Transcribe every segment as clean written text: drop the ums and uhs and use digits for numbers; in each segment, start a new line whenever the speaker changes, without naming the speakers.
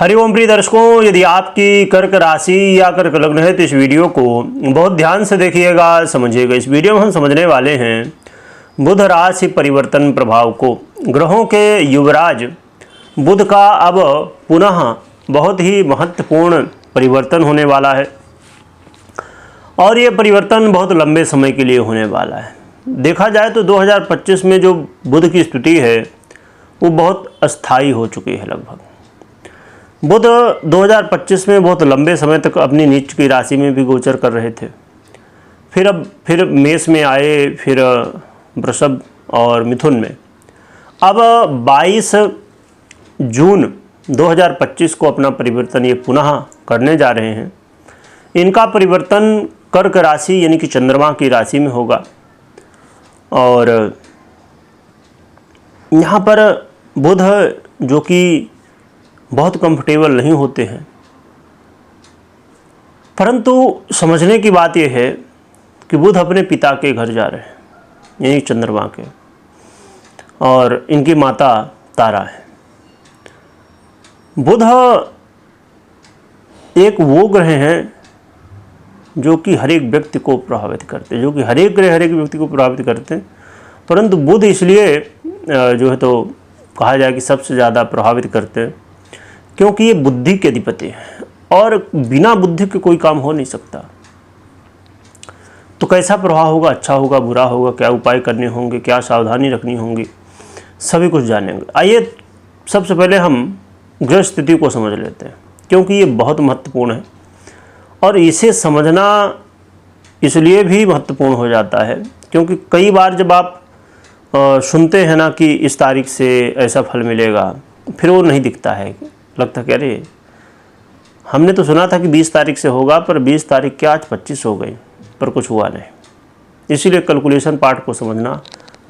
हरिओम प्रिय दर्शकों, यदि आपकी कर्क राशि या कर्क लग्न है तो इस वीडियो को बहुत ध्यान से देखिएगा, समझिएगा। इस वीडियो में हम समझने वाले हैं बुध राशि परिवर्तन प्रभाव को। ग्रहों के युवराज बुध का अब पुनः बहुत ही महत्वपूर्ण परिवर्तन होने वाला है और ये परिवर्तन बहुत लंबे समय के लिए होने वाला है। देखा जाए तो 2025 में जो बुध की स्थिति है वो बहुत अस्थायी हो चुकी है। लगभग बुध 2025 में बहुत लंबे समय तक अपनी नीच की राशि में भी गोचर कर रहे थे, फिर मेष में आए, फिर वृषभ और मिथुन में। अब 22 जून 2025 को अपना परिवर्तन ये पुनः करने जा रहे हैं। इनका परिवर्तन कर्क राशि यानी कि चंद्रमा की राशि में होगा और यहाँ पर बुध जो कि बहुत कंफर्टेबल नहीं होते हैं, परंतु समझने की बात यह है कि बुध अपने पिता के घर जा रहे हैं यानी चंद्रमा के, और इनकी माता तारा है। बुध एक वो ग्रह हैं जो कि हर एक व्यक्ति को प्रभावित करते हैं, जो कि हर एक ग्रह हर एक व्यक्ति को प्रभावित करते हैं, परंतु बुध इसलिए जो है तो कहा जाए कि सबसे ज़्यादा प्रभावित करते हैं क्योंकि ये बुद्धि के अधिपति है और बिना बुद्धि के कोई काम हो नहीं सकता। तो कैसा प्रभाव होगा, अच्छा होगा, बुरा होगा, क्या उपाय करने होंगे, क्या सावधानी रखनी होंगी, सभी कुछ जानेंगे। आइए सबसे पहले हम ग्रह स्थिति को समझ लेते हैं क्योंकि ये बहुत महत्वपूर्ण है और इसे समझना इसलिए भी महत्वपूर्ण हो जाता है क्योंकि कई बार जब आप सुनते हैं ना कि इस तारीख से ऐसा फल मिलेगा, फिर वो नहीं दिखता है। लगता कि अरे हमने तो सुना था कि 20 तारीख से होगा, पर 20 तारीख क्या आज 25 हो गई, पर कुछ हुआ नहीं। इसीलिए कैलकुलेशन पार्ट को समझना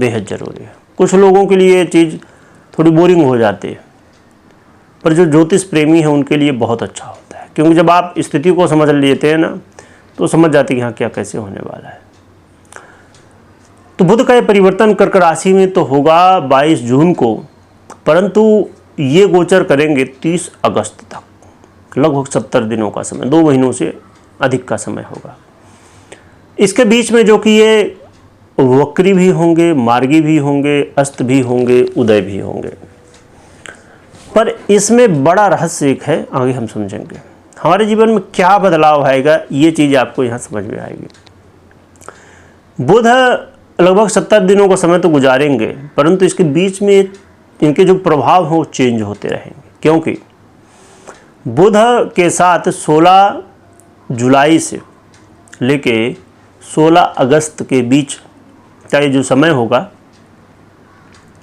बेहद ज़रूरी है। कुछ लोगों के लिए ये चीज़ थोड़ी बोरिंग हो जाती है, पर जो ज्योतिष प्रेमी है उनके लिए बहुत अच्छा होता है क्योंकि जब आप स्थिति को समझ लेते हैं ना तो समझ जाते हैं कि हाँ क्या कैसे होने वाला है। तो बुध का ये परिवर्तन कर्क राशि में तो होगा 22 जून को, परंतु ये गोचर करेंगे 30 अगस्त तक। लगभग 70 दिनों का समय, 2 महीनों से अधिक का समय होगा। इसके बीच में जो कि ये वक्री भी होंगे, मार्गी भी होंगे, अस्त भी होंगे, उदय भी होंगे, पर इसमें बड़ा रहस्य एक है, आगे हम समझेंगे। हमारे जीवन में क्या बदलाव आएगा ये चीज़ आपको यहाँ समझ में आएगी। बुध लगभग 70 दिनों का समय तो गुजारेंगे, परंतु इसके बीच में इनके जो प्रभाव हैं वो चेंज होते रहेंगे क्योंकि बुध के साथ 16 जुलाई से लेके 16 अगस्त के बीच का ये जो समय होगा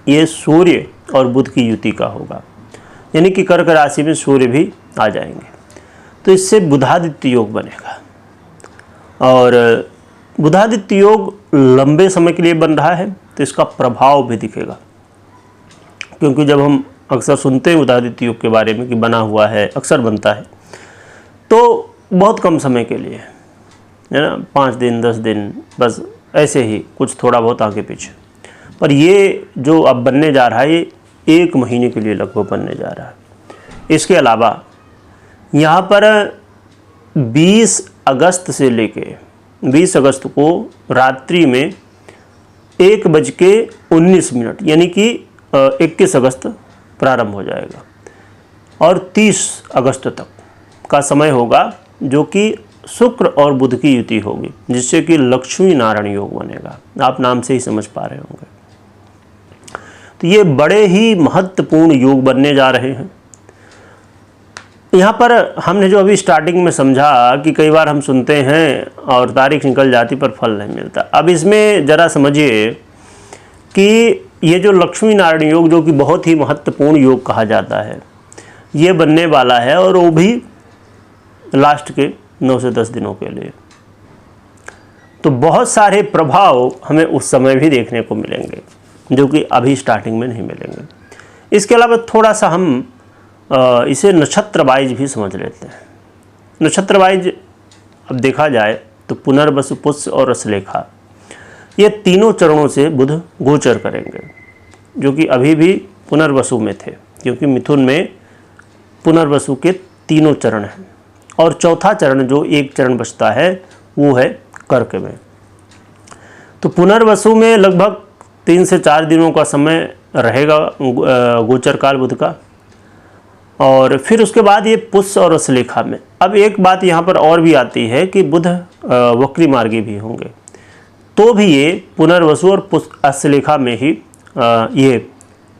ये सूर्य और बुध की युति का होगा, यानी कि कर्क राशि में सूर्य भी आ जाएंगे। तो इससे बुधादित्य योग बनेगा और बुधादित्य योग लंबे समय के लिए बन रहा है तो इसका प्रभाव भी दिखेगा क्योंकि जब हम अक्सर सुनते हैं बुधादित्य योग के बारे में कि बना हुआ है, अक्सर बनता है, तो बहुत कम समय के लिए है ना, 5 दिन 10 दिन, बस ऐसे ही कुछ थोड़ा बहुत आगे पीछे। पर ये जो अब बनने जा रहा है ये 1 महीने के लिए लगभग बनने जा रहा है। इसके अलावा यहाँ पर 20 अगस्त से लेके 20 अगस्त को रात्रि में 1:19 यानी कि 21 अगस्त प्रारंभ हो जाएगा और 30 अगस्त तक का समय होगा जो कि शुक्र और बुध की युति होगी, जिससे कि लक्ष्मी नारायण योग बनेगा। आप नाम से ही समझ पा रहे होंगे। तो ये बड़े ही महत्वपूर्ण योग बनने जा रहे हैं। यहाँ पर हमने जो अभी स्टार्टिंग में समझा कि कई बार हम सुनते हैं और तारीख निकल जाती पर फल नहीं मिलता। अब इसमें ज़रा समझिए कि ये जो लक्ष्मी नारायण योग जो कि बहुत ही महत्वपूर्ण योग कहा जाता है ये बनने वाला है और वो भी लास्ट के 9 से 10 दिनों के लिए। तो बहुत सारे प्रभाव हमें उस समय भी देखने को मिलेंगे जो कि अभी स्टार्टिंग में नहीं मिलेंगे। इसके अलावा थोड़ा सा हम इसे नक्षत्र वाइज भी समझ लेते हैं। नक्षत्र वाइज अब देखा जाए तो पुनर्वसु, पुष्य और रसलेखा ये तीनों चरणों से बुध गोचर करेंगे जो कि अभी भी पुनर्वसु में थे क्योंकि मिथुन में पुनर्वसु के तीनों चरण हैं, और चौथा चरण जो एक चरण बचता है वो है कर्क में। तो पुनर्वसु में लगभग 3 से 4 दिनों का समय रहेगा गोचर काल बुध का, और फिर उसके बाद ये पुष्य और हस्तलेखा में। अब एक बात यहाँ पर और भी आती है कि बुध वक्री मार्गी भी होंगे, तो भी ये पुनर्वसु और हस्तलेखा में ही ये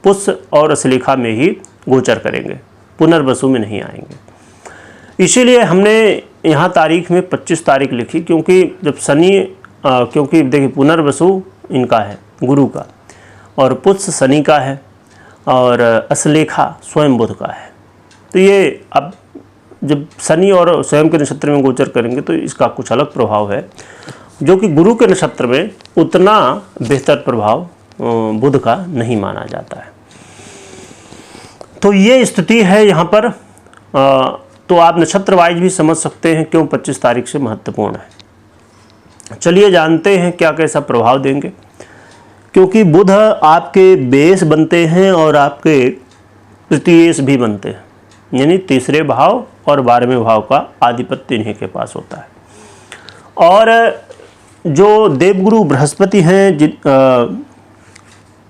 पुष्य और हस्तलेखा में ही गोचर करेंगे, पुनर्वसु में नहीं आएंगे। इसीलिए हमने यहाँ तारीख में 25 तारीख लिखी, क्योंकि जब शनि क्योंकि देखिए पुनर्वसु इनका है गुरु का, और पुष्य शनि का है, और हस्तलेखा स्वयं बुध का है। तो ये अब जब शनि और स्वयं के नक्षत्र में गोचर करेंगे तो इसका कुछ अलग प्रभाव है, जो कि गुरु के नक्षत्र में उतना बेहतर प्रभाव बुध का नहीं माना जाता है। तो ये स्थिति है यहाँ पर। तो आप नक्षत्र वाइज भी समझ सकते हैं क्यों 25 तारीख से महत्वपूर्ण है। चलिए जानते हैं क्या कैसा प्रभाव देंगे, क्योंकि बुध आपके बेस बनते हैं और आपके तृतीयेश भी बनते हैं, यानी तीसरे भाव और 12वें भाव का आधिपत्य इन्हीं के पास होता है। और जो देवगुरु बृहस्पति हैं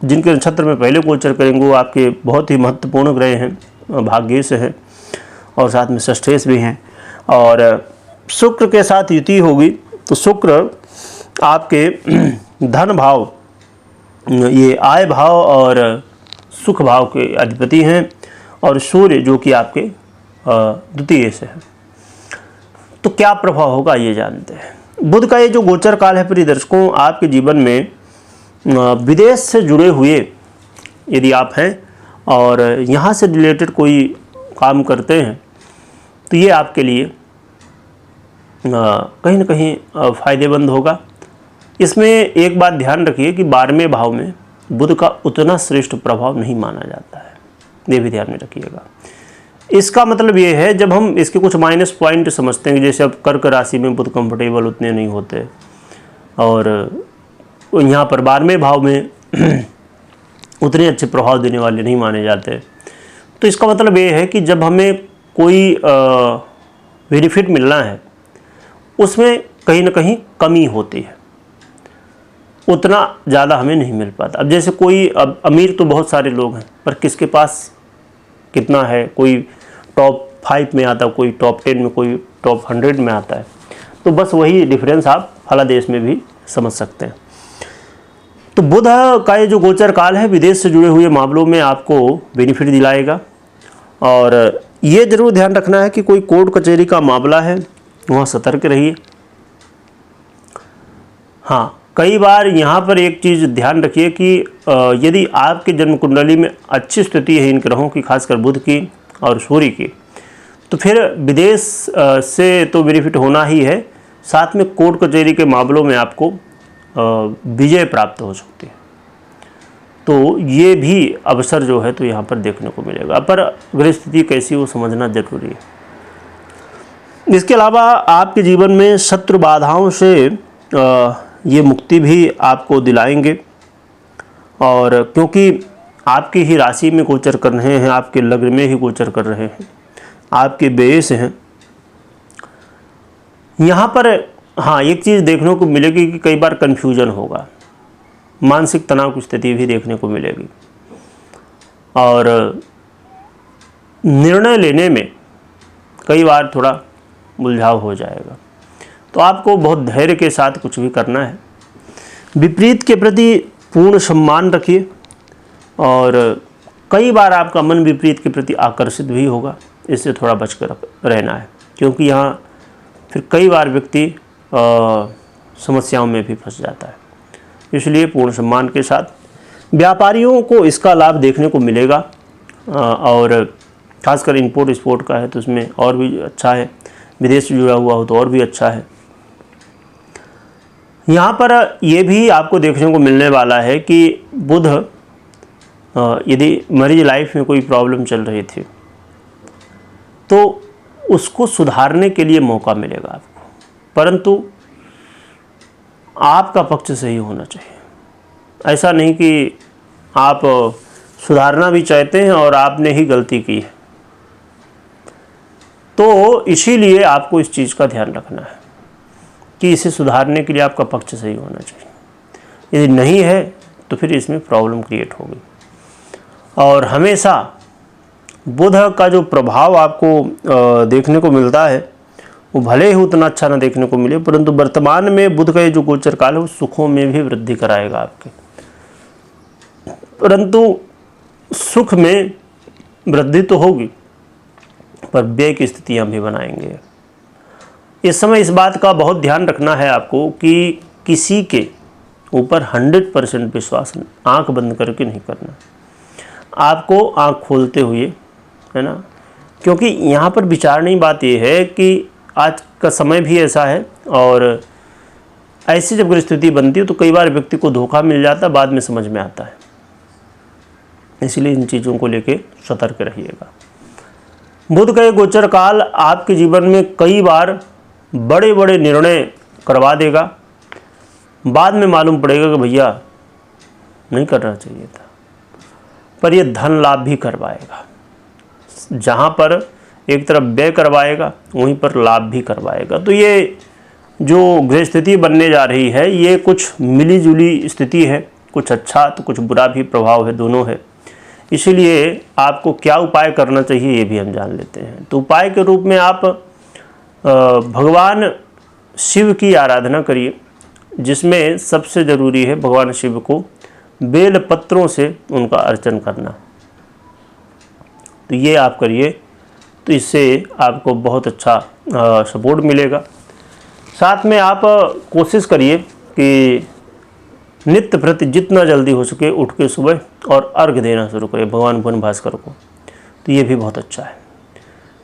जिनके नक्षत्र में पहले गोचर करेंगे वो आपके बहुत ही महत्वपूर्ण ग्रह हैं, भाग्येश हैं और साथ में षष्ठेश भी हैं। और शुक्र के साथ युति होगी तो शुक्र आपके धन भाव, ये आय भाव और सुख भाव के अधिपति हैं, और सूर्य जो कि आपके द्वितीय से है। तो क्या प्रभाव होगा ये जानते हैं। बुध का ये जो गोचर काल है प्रिय दर्शकों, आपके जीवन में विदेश से जुड़े हुए यदि आप हैं और यहाँ से रिलेटेड कोई काम करते हैं तो ये आपके लिए कहीं ना कहीं फ़ायदेमंद होगा। इसमें एक बात ध्यान रखिए कि 12वें भाव में बुध का उतना श्रेष्ठ प्रभाव नहीं माना जाता है, ये भी ध्यान में रखिएगा। इसका मतलब ये है, जब हम इसके कुछ माइनस पॉइंट समझते हैं, जैसे अब कर्क राशि में बुध कंफर्टेबल उतने नहीं होते, और यहाँ पर 12वें भाव में उतने अच्छे प्रभाव देने वाले नहीं माने जाते, तो इसका मतलब ये है कि जब हमें कोई बेनिफिट मिलना है उसमें कहीं ना कहीं कमी होती है, उतना ज़्यादा हमें नहीं मिल पाता। अब जैसे कोई, अब अमीर तो बहुत सारे लोग हैं पर किसके पास कितना है, कोई टॉप 5 में आता है, कोई टॉप 10 में, कोई टॉप 100 में आता है, तो बस वही डिफरेंस आप फलादेश में भी समझ सकते हैं। तो बुध का ये जो गोचर काल है विदेश से जुड़े हुए मामलों में आपको बेनिफिट दिलाएगा। और ये ज़रूर ध्यान रखना है कि कोई कोर्ट कचहरी का मामला है वहाँ सतर्क रहिए। हाँ, कई बार यहाँ पर एक चीज़ ध्यान रखिए कि यदि आपके जन्म कुंडली में अच्छी स्थिति है इन ग्रहों की, खासकर बुध की और सूर्य की, तो फिर विदेश से तो बेनिफिट होना ही है, साथ में कोर्ट कचहरी के मामलों में आपको विजय प्राप्त हो सकती है। तो ये भी अवसर जो है तो यहाँ पर देखने को मिलेगा, पर ग्रह स्थिति कैसी हो समझना जरूरी है। इसके अलावा आपके जीवन में शत्रु बाधाओं से ये मुक्ति भी आपको दिलाएंगे, और क्योंकि आपकी ही राशि में गोचर कर रहे हैं, आपके लग्न में ही गोचर कर रहे हैं, आपके बेस हैं यहाँ पर। हाँ, एक चीज़ देखने को मिलेगी कि कई बार कन्फ्यूजन होगा, मानसिक तनाव की स्थिति भी देखने को मिलेगी, और निर्णय लेने में कई बार थोड़ा उलझाव हो जाएगा। तो आपको बहुत धैर्य के साथ कुछ भी करना है। विपरीत के प्रति पूर्ण सम्मान रखिए, और कई बार आपका मन विपरीत के प्रति आकर्षित भी होगा, इससे थोड़ा बचकर रहना है, क्योंकि यहाँ फिर कई बार व्यक्ति समस्याओं में भी फंस जाता है। इसलिए पूर्ण सम्मान के साथ व्यापारियों को इसका लाभ देखने को मिलेगा, और खासकर इंपोर्ट एक्सपोर्ट का है तो उसमें और भी अच्छा है, विदेश से जुड़ा हुआ हो तो और भी अच्छा है। यहाँ पर ये भी आपको देखने को मिलने वाला है कि बुध, यदि मैरिज लाइफ में कोई प्रॉब्लम चल रही थी तो उसको सुधारने के लिए मौका मिलेगा आपको, परंतु आपका पक्ष सही होना चाहिए। ऐसा नहीं कि आप सुधारना भी चाहते हैं और आपने ही गलती की है, तो इसीलिए आपको इस चीज़ का ध्यान रखना है कि इसे सुधारने के लिए आपका पक्ष सही होना चाहिए। यदि नहीं है तो फिर इसमें प्रॉब्लम क्रिएट होगी। और हमेशा बुध का जो प्रभाव आपको देखने को मिलता है वो भले ही उतना अच्छा ना देखने को मिले, परंतु वर्तमान में बुध का ये जो गोचर काल है वो सुखों में भी वृद्धि कराएगा आपके, परंतु सुख में वृद्धि तो होगी पर व्यय की स्थितियां भी बनाएंगे। इस समय इस बात का बहुत ध्यान रखना है आपको कि किसी के ऊपर 100% विश्वास आंख बंद करके नहीं करना, आपको आंख खोलते हुए, है ना, क्योंकि यहाँ पर विचारने की बात यह है कि आज का समय भी ऐसा है और ऐसी जब स्थिति बनती है तो कई बार व्यक्ति को धोखा मिल जाता है, बाद में समझ में आता है। इसलिए इन चीज़ों को लेके सतर्क रहिएगा। बुध का ये गोचर काल आपके जीवन में कई बार बड़े बड़े निर्णय करवा देगा, बाद में मालूम पड़ेगा कि भैया नहीं करना चाहिए था, पर यह धन लाभ भी करवाएगा। जहाँ पर एक तरफ व्यय करवाएगा वहीं पर लाभ भी करवाएगा। तो ये जो गृह स्थिति बनने जा रही है ये कुछ मिली जुली स्थिति है, कुछ अच्छा तो कुछ बुरा भी प्रभाव है, दोनों है। इसीलिए आपको क्या उपाय करना चाहिए ये भी हम जान लेते हैं। तो उपाय के रूप में आप भगवान शिव की आराधना करिए, जिसमें सबसे ज़रूरी है भगवान शिव को बेल पत्रों से उनका अर्चन करना। तो ये आप करिए तो इससे आपको बहुत अच्छा सपोर्ट मिलेगा। साथ में आप कोशिश करिए कि नित्य प्रति जितना जल्दी हो सके उठ के सुबह और अर्घ्य देना शुरू करें भगवान भुवन भास्कर को, तो ये भी बहुत अच्छा है।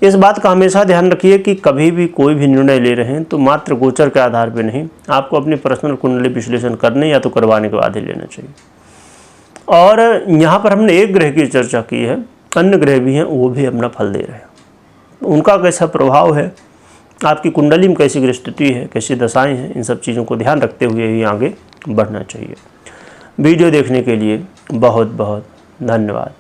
इस बात का हमेशा ध्यान रखिए कि कभी भी कोई भी निर्णय ले रहे हैं तो मात्र गोचर के आधार पर नहीं, आपको अपनी पर्सनल कुंडली विश्लेषण करने या तो करवाने के बाद ही लेना चाहिए। और यहाँ पर हमने एक ग्रह की चर्चा की है, अन्य ग्रह भी हैं, वो भी अपना फल दे रहे हैं। उनका कैसा प्रभाव है, आपकी कुंडली में कैसी ग्रह स्थिति है, कैसी दशाएं हैं, इन सब चीज़ों को ध्यान रखते हुए ही आगे बढ़ना चाहिए। वीडियो देखने के लिए बहुत बहुत धन्यवाद।